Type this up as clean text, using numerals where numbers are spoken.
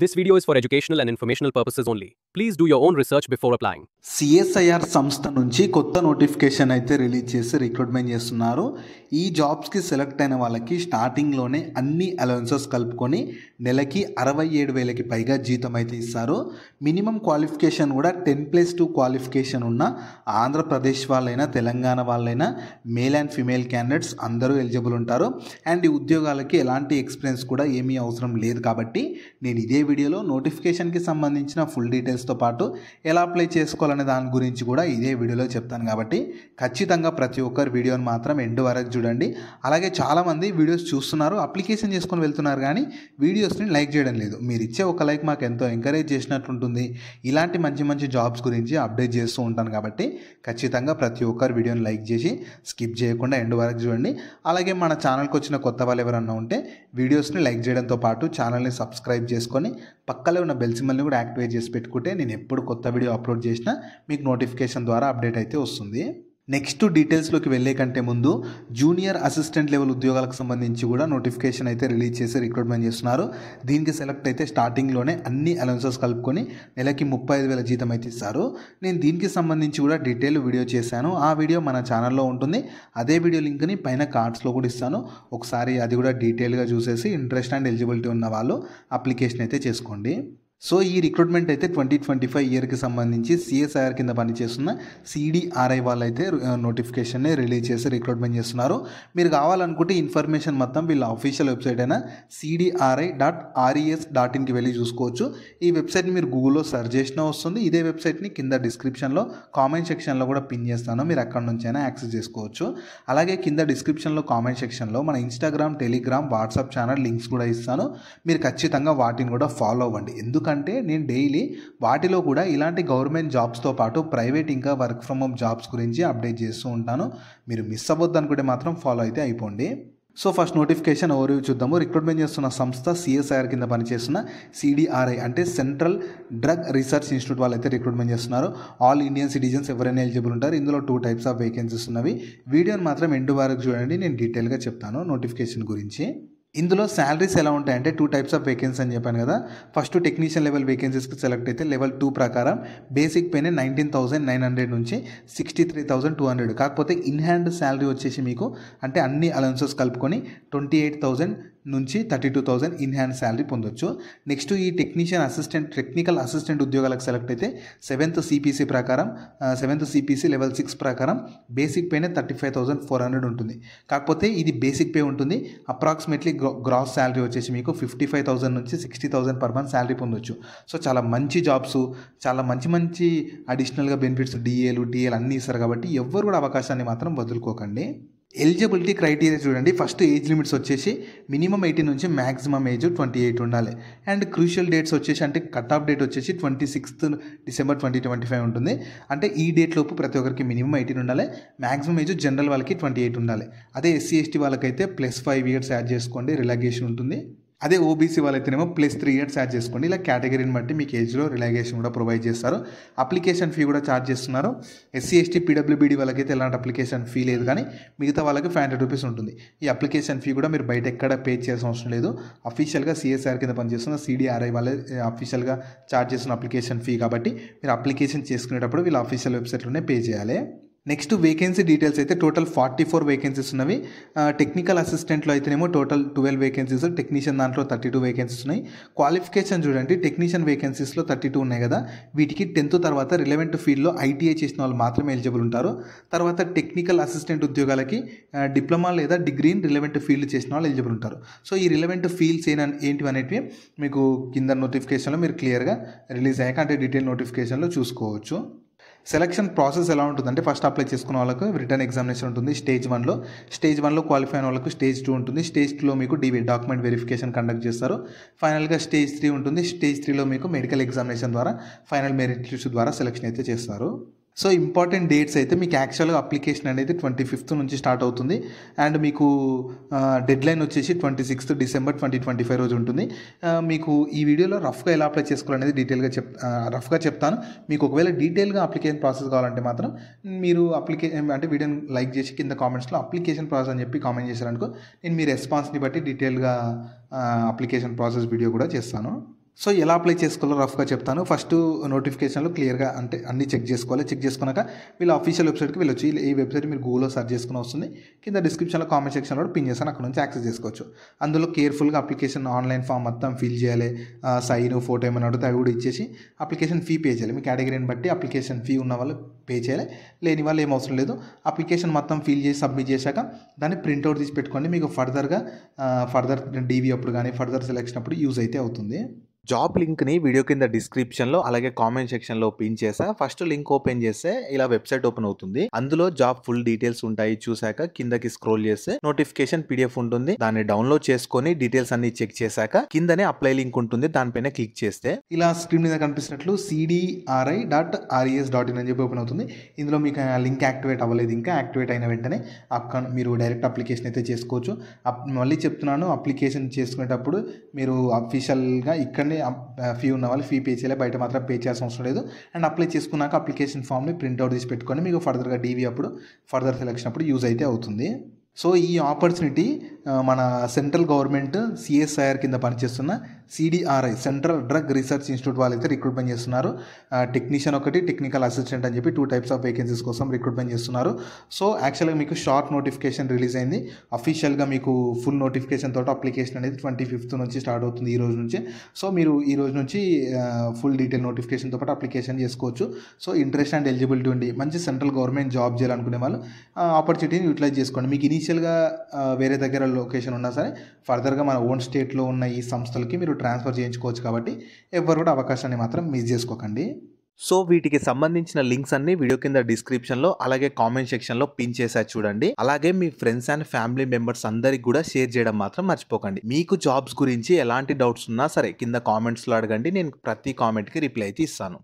This video is for educational and informational purposes only. Please do your own research before applying. CSIR సంస్థ నుంచి కొత్త notification అయితే release చేసి recruitment చేస్తున్నారు. ఈ జాబ్స్కి సెలెక్ట్ అయిన వాళ్ళకి స్టార్టింగ్లోనే అన్ని అలవెన్సెస్ కలుపుకొని నెలకి 67,000కి పైగా జీతం అయితే ఇస్తారు. మినిమం క్వాలిఫికేషన్ కూడా 10+2 క్వాలిఫికేషన్ ఉన్న ఆంధ్రప్రదేశ్ వాళ్ళైనా తెలంగాణ వాళ్ళైనా మేల్ అండ్ ఫీమేల్ క్యాండిడేట్స్ అందరూ ఎలిజిబుల్ ఉంటారు. అండ్ ఈ ఉద్యోగాలకి ఎలాంటి ఎక్స్పీరియన్స్ కూడా ఏమీ అవసరం లేదు. కాబట్టి నేను ఇదే వీడియోలో నోటిఫికేషన్కి సంబంధించిన ఫుల్ డీటెయిల్స్తో పాటు ఎలా అప్లై చేసుకోవాలనే దాని గురించి కూడా ఇదే వీడియోలో చెప్తాను. కాబట్టి ఖచ్చితంగా ప్రతి ఒక్కరు వీడియోని మాత్రం ఎండ్ వరకు చూడండి. అలాగే చాలామంది వీడియోస్ చూస్తున్నారు, అప్లికేషన్ చేసుకొని వెళ్తున్నారు, కానీ వీడియోస్ని లైక్ చేయడం లేదు. మీరు ఇచ్చే ఒక లైక్ మాకు ఎంతో ఎంకరేజ్ చేసినట్టు ఉంటుంది. ఇలాంటి మంచి మంచి జాబ్స్ గురించి అప్డేట్ చేస్తూ ఉంటాను. కాబట్టి ఖచ్చితంగా ప్రతి ఒక్కరు వీడియోని లైక్ చేసి స్కిప్ చేయకుండా ఎండ్ వరకు చూడండి. అలాగే మన ఛానల్కి వచ్చిన కొత్త వాళ్ళు ఎవరన్నా ఉంటే వీడియోస్ని లైక్ చేయడంతో పాటు ఛానల్ని సబ్స్క్రైబ్ చేసుకొని పక్కలో ఉన్న బెల్ సింబల్ని కూడా యాక్టివేట్ చేసి పెట్టుకుంటే నేను ఎప్పుడు కొత్త వీడియో అప్లోడ్ చేసినా మీకు నోటిఫికేషన్ ద్వారా అప్డేట్ అయితే వస్తుంది. నెక్స్ట్ డీటెయిల్స్లోకి వెళ్ళే కంటే ముందు జూనియర్ అసిస్టెంట్ లెవెల్ ఉద్యోగాలకు సంబంధించి కూడా నోటిఫికేషన్ అయితే రిలీజ్ చేసి రిక్రూట్మెంట్ చేస్తున్నారు. దీనికి సెలెక్ట్ అయితే స్టార్టింగ్లోనే అన్ని అలవెన్సెస్ కలుపుకొని నెలకి 35,000 జీతం అయితే ఇస్తారు. నేను దీనికి సంబంధించి కూడా డీటెయిల్ వీడియో చేశాను. ఆ వీడియో మన ఛానల్లో ఉంటుంది. అదే వీడియో లింక్ని పైన కార్డ్స్లో కూడా ఇస్తాను. ఒకసారి అది కూడా డీటెయిల్గా చూసేసి ఇంట్రెస్ట్ అండ్ ఎలిజిబిలిటీ ఉన్న వాళ్ళు అప్లికేషన్ అయితే చేసుకోండి. సో ఈ రిక్రూట్మెంట్ అయితే 2025 ఇయర్కి సంబంధించి సిఎస్ఐఆర్ కింద పనిచేస్తున్న సిడిఆర్ఐ వాళ్ళు అయితే నోటిఫికేషన్ని రిలీజ్ చేసి రిక్రూట్మెంట్ చేస్తున్నారు. మీరు కావాలనుకుంటే ఇన్ఫర్మేషన్ మొత్తం వీళ్ళ అఫీషియల్ వెబ్సైట్ అయినా cdri.res.inకి వెళ్ళి చూసుకోవచ్చు. ఈ వెబ్సైట్ని మీరు గూగుల్లో సెర్చ్ చేసినా వస్తుంది. ఇదే వెబ్సైట్ని కింద డిస్క్రిప్షన్లో కామెంట్ సెక్షన్లో కూడా పిన్ చేస్తాను. మీరు అక్కడ నుంచి అయినా యాక్సెస్ చేసుకోవచ్చు. అలాగే కింద డిస్క్రిప్షన్లో కామెంట్ సెక్షన్లో మన Instagram, Telegram, WhatsApp channel links కూడా ఇస్తాను. మీరు ఖచ్చితంగా వాటిని కూడా ఫాలో అవ్వండి. ఎందుకంటే నేను డైలీ వాటిలో కూడా ఇలాంటి గవర్నమెంట్ జాబ్స్తో పాటు ప్రైవేట్ ఇంకా వర్క్ ఫ్రమ్ హోమ్ జాబ్స్ గురించి అప్డేట్ చేస్తూ ఉంటాను. మీరు మిస్ అవ్వద్దు అనుకుంటే మాత్రం ఫాలో అయితే అయిపోండి. సో ఫస్ట్ నోటిఫికేషన్ ఓవర్వ్యూ చూద్దాము. రిక్రూట్మెంట్ చేస్తున్న సంస్థ సిఎస్ఐఆర్ కింద పనిచేస్తున్న సిడిఆర్ఐ అంటే సెంట్రల్ డ్రగ్ రీసెర్చ్ ఇన్స్టిట్యూట్ వాళ్ళు అయితే రిక్రూట్మెంట్ చేస్తున్నారు. ఆల్ ఇండియన్ సిటిజన్స్ ఎవరైనా ఎలిజిబుల్ ఉంటారు. ఇందులో 2 టైప్స్ ఆఫ్ వేకెన్సీస్ ఉన్నవి. వీడియోని మాత్రం ఎండ్ వరకు చూడండి, నేను డీటెయిల్గా చెప్తాను నోటిఫికేషన్ గురించి. ఇందులో శాలరీస్ ఎలా ఉంటాయంటే 2 టైప్స్ ఆఫ్ వేకెన్సీ అని చెప్పాను కదా. ఫస్ట్ టెక్నీషియన్ లెవెల్ వేకెన్సీస్కి సెలెక్ట్ అయితే లెవెల్ 2 ప్రకారం బేసిక్ పేనే 19,900 నుంచి 63,200. కాకపోతే ఇన్ హ్యాండ్ శాలరీ వచ్చేసి మీకు అంటే అన్ని అలవెన్సెస్ కలుపుకొని 28,000 నుంచి 32,000 ఇన్ హ్యాండ్ శాలరీ పొందొచ్చు. నెక్స్ట్ ఈ టెక్నికల్ అసిస్టెంట్ ఉద్యోగాలకు సెలెక్ట్ అయితే 7th CPC ప్రకారం 7th CPC లెవెల్ 6 ప్రకారం బేసిక్ పేనే 35,400 ఉంటుంది. కాకపోతే ఇది బేసిక్ పే ఉంటుంది. అప్రాక్సిమేట్లీ గ్రాస్ శాలరీ వచ్చేసి మీకు 55,000 నుంచి 60,000 పర్ మంత్ శాలరీ పొందొచ్చు. సో చాలా మంచి జాబ్స్, చాలా మంచి అడిషనల్గా బెనిఫిట్స్ డిఏలు టీఏలు అన్నీ ఇస్తారు. కాబట్టి ఎవ్వరు కూడా అవకాశాన్ని మాత్రం వదులుకోకండి. ఎలిజిబిలిటీ క్రైటీరియా చూడండి. ఫస్ట్ ఏజ్ లిమిట్స్ వచ్చేసి మినిమం 18 నుంచి మ్యాక్సిమం ఏజ్ 28 ఉండాలి. అండ్ క్రూషియల్ డేట్స్ వచ్చేసి అంటే కట్ ఆఫ్ డేట్ వచ్చేసి 26th December 2025 ఉంటుంది. అంటే ఈ డేట్ లోపు ప్రతి ఒక్కరికి మినిమం 18 ఉండాలి. మ్యాక్సిమం ఏజ్ జనరల్ వాళ్ళకి 28 ఉండాలి. అదే SC ST వాళ్ళకైతే +5 years యాడ్ చేసుకోండి, రిలాక్సేషన్ ఉంటుంది. అదే ఓబీసీ వాళ్ళైతేనేమో +3 years యాడ్ చేసుకోండి. ఇలా కేటగిరీని బట్టి మీకు ఏజ్లో రిలాక్సేషన్ కూడా ప్రొవైడ్ చేస్తారు. అప్లికేషన్ ఫీ కూడా ఛార్జ్ చేస్తున్నారు. SC ST PWBD వాళ్ళకైతే ఎలాంటి అప్లికేషన్ ఫీ లేదు, కానీ మిగతా వాళ్ళకి 500 రూపీస్ ఉంటుంది. ఈ అప్లికేషన్ ఫీ కూడా మీరు బయట ఎక్కడ పే చేయాల్సిన అవసరం లేదు. అఫీషియల్గా సిఎస్ఆర్ కింద పనిచేస్తున్న సిడిఆర్ఐ వాళ్ళే అఫీషియల్గా ఛార్జ్ చేస్తున్న అప్లికేషన్ ఫీ. కాబట్టి మీరు అప్లికేషన్ చేసుకునేటప్పుడు వీళ్ళ అఫీషియల్ వెబ్సైట్లోనే పే చేయాలి. నెక్స్ట్ వేకెన్సీ డీటెయిల్స్ అయితే టోటల్ 44 వేకెన్సీస్ ఉన్నవి. టెక్నికల్ అసిస్టెంట్లో అయితేనేమో టోటల్ 12 వేకెన్సీస్, టెక్నీషియన్ దాంట్లో 32 వేకెన్సీస్ ఉన్నాయి. క్వాలిఫికేషన్ చూడండి, టెక్నీషియన్ వేకెన్సీస్లో 32 ఉన్నాయి కదా. వీటికి 10th తర్వాత రిలవెంట్ ఫీల్డ్లో ITI చేసిన వాళ్ళు మాత్రమే ఎలిజిబుల్ ఉంటారు. తర్వాత టెక్నికల్ అసిస్టెంట్ ఉద్యోగాలకి డిప్లొమా లేదా డిగ్రీ ఇన్ రిలవెంట్ ఫీల్డ్ చేసిన వాళ్ళు ఎలిజిబుల్ ఉంటారు. సో ఈ రిలవెంట్ ఫీల్డ్స్ ఏంటివి అనేటివి మీకు కింద నోటిఫికేషన్లో మీరు క్లియర్గా రిలీజ్ అయ్యాక అంటే డీటెయిల్ నోటిఫికేషన్లో చూసుకోవచ్చు. సెలక్షన్ ప్రాసెస్ ఎలా ఉంటుందంటే ఫస్ట్ అప్లై చేసుకున్న వాళ్ళకు రిటర్న్ ఎగ్జామినేషన్ ఉంటుంది. స్టేజ్ 1లో క్వాలిఫై అయిన వాళ్ళకు స్టేజ్ 2 ఉంటుంది. స్టేజ్ 2లో మీకు డాక్యుమెంట్ వెరిఫికేషన్ కండక్ట్ చేస్తారు. ఫైనల్గా స్టేజ్ 3 ఉంటుంది. స్టేజ్ 3లో మీకు మెడికల్ ఎగ్జామినేషన్ ద్వారా ఫైనల్ మెరిట్ లిస్ట్ ద్వారా సెలక్షన్ అయితే చేస్తారు. సో ఇంపార్టెంట్ డేట్స్ అయితే మీకు యాక్చువల్గా అప్లికేషన్ అనేది 25th నుంచి స్టార్ట్ అవుతుంది. అండ్ మీకు డెడ్లైన్ వచ్చేసి 26th December 2025 రోజు ఉంటుంది. మీకు ఈ వీడియోలో రఫ్గా ఎలా అప్లై చేసుకోవాలనేది డీటెయిల్గా రఫ్గా చెప్తాను. మీకు ఒకవేళ డీటెయిల్గా అప్లికేషన్ ప్రాసెస్ కావాలంటే మాత్రం మీరు అంటే వీడియోని లైక్ చేసి కింద కామెంట్స్లో అప్లికేషన్ ప్రాసెస్ అని చెప్పి కామెంట్ చేశారనుకో, నేను మీ రెస్పాన్స్ని బట్టి డీటెయిల్గా అప్లికేషన్ ప్రాసెస్ వీడియో కూడా చేస్తాను. సో ఎలా అప్లై చేసుకోవాలో రఫ్గా చెప్తాను. ఫస్ట్ నోటిఫికేషన్లో క్లియర్గా అంటే అన్నీ చెక్ చేసుకోవాలి. చెక్ చేసుకున్నాక వీళ్ళ అఫీషియల్ వెబ్సైట్కి వెళ్ళొచ్చు. ఈ వెబ్సైట్ మీరు గూగుల్లో సెర్చ్ చేసుకుని వస్తుంది. కింద డిస్క్రిప్షన్లో కామెంట్ సెక్షన్లో కూడా పిన్ చేస్తాను, అక్కడ నుంచి యాక్సెస్ చేసుకోవచ్చు. అందులో కేర్ఫుల్గా అప్లికేషన్ ఆన్లైన్ ఫామ్ మొత్తం ఫిల్ చేయాలి. సైన్ ఫోటో ఏమైనా అడిగితే అవి కూడా ఇచ్చేసి అప్లికేషన్ ఫీ పే చేయాలి. మీ కేటగిరీని బట్టి అప్లికేషన్ ఫీ ఉన్న వాళ్ళు పే చేయాలి, లేని వాళ్ళు ఏం అవసరం లేదు. అప్లికేషన్ మొత్తం ఫిల్ చేసి సబ్మిట్ చేశాక దాన్ని ప్రింట్అవుట్ తీసి పెట్టుకోండి. మీకు ఫర్దర్ డీవీ అప్పుడు కానీ ఫర్దర్ సెలెక్షన్ అప్పుడు యూజ్ అయితే అవుతుంది. జాబ్ లింక్ని వీడియో కింద డిస్క్రిప్షన్లో అలాగే కామెంట్ సెక్షన్లో పిన్ చేసా. ఫస్ట్ లింక్ ఓపెన్ చేస్తే ఇలా వెబ్సైట్ ఓపెన్ అవుతుంది. అందులో జాబ్ ఫుల్ డీటెయిల్స్ ఉంటాయి. చూసాక కిందకి స్క్రోల్ చేస్తే నోటిఫికేషన్ పీడిఎఫ్ ఉంటుంది. దాన్ని డౌన్లోడ్ చేసుకొని డీటెయిల్స్ అన్ని చెక్ చేశాక కిందనే అప్లై లింక్ ఉంటుంది, దానిపైన క్లిక్ చేస్తే ఇలా స్క్రీన్ మీద కనిపిస్తున్నట్లు cdri.res.in అని చెప్పి ఓపెన్ అవుతుంది. ఇందులో మీకు లింక్ యాక్టివేట్ అవ్వలేదు, ఇంకా యాక్టివేట్ అయిన వెంటనే అక్కడ మీరు డైరెక్ట్ అప్లికేషన్ అయితే చేసుకోవచ్చు. మళ్ళీ చెప్తున్నాను, అప్లికేషన్ చేసుకునేటప్పుడు మీరు అఫీషియల్గా ఇక్కడనే ఫీ ఉన్న వాళ్ళు ఫీ పే చేయాలి, బయట మాత్రం పే చేయాల్సిన అవసరం లేదు. అండ్ అప్లై చేసుకున్నాక అప్లికేషన్ ఫామ్ని ప్రింట్అవుట్ తీసి పెట్టుకొని మీకు ఫర్దర్గా డీవీ అప్పుడు ఫర్దర్ సెలెక్షన్ అప్పుడు యూజ్ అయితే అవుతుంది. సో ఈ ఆపర్చునిటీ మన సెంట్రల్ గవర్నమెంట్ సిఎస్ఐఆర్ కింద పనిచేస్తున్న CDRI central drug research institute వాళ్ళైతే రిక్రూట్మెంట్ చేస్తున్నారు. టెక్నీషియన్ ఒకటి, టెక్నికల్ అసిస్టెంట్ అని చెప్పి 2 types ఆఫ్ వేకెన్సీస్ కోసం రిక్రూట్మెంట్ చేస్తున్నారు. సో యాక్చువల్గా మీకు షార్ట్ నోటిఫికేషన్ రిలీజ్ అయింది. అఫీషియల్గా మీకు ఫుల్ నోటిఫికేషన్ తోటి అప్లికేషన్ అనేది 25th నుంచి స్టార్ట్ అవుతుంది, ఈ రోజు నుంచి. సో మీరు ఈ రోజు నుంచి ఫుల్ డీటెయిల్ నోటిఫికేషన్తో పాటు అప్లికేషన్ చేసుకోవచ్చు. సో ఇంట్రెస్ట్ అండ్ ఎలిజిబిలిటీ ఉండి మంచి సెంట్రల్ గవర్నమెంట్ జాబ్ చేయాలనుకునే వాళ్ళు ఆపర్చునిటీని యూటిలైజ్ చేసుకోండి. మీకు ఇనీషియల్గా వేరే దగ్గర లొకేషన్ ఉన్నా సరే ఫర్దర్గా మన ఓన్ స్టేట్లో ఉన్న ఈ సంస్థలకి మీరు ట్రాన్స్ఫర్ చేయించుకోవచ్చు. కాబట్టి ఎవరు కూడా అవకాశాన్ని మాత్రం మిస్ చేసుకోకండి. సో వీటికి సంబంధించిన లింక్స్ అన్ని వీడియో కింద డిస్క్రిప్షన్లో అలాగే కామెంట్ సెక్షన్లో పిన్ చేసా చూడండి. అలాగే మీ ఫ్రెండ్స్ అండ్ ఫ్యామిలీ మెంబర్స్ అందరికి కూడా షేర్ చేయడం మాత్రం మర్చిపోకండి. మీకు జాబ్స్ గురించి ఎలాంటి డౌట్స్ ఉన్నా సరే కింద కామెంట్స్లో అడగండి, నేను ప్రతి కామెంట్కి రిప్లై అయితే ఇస్తాను.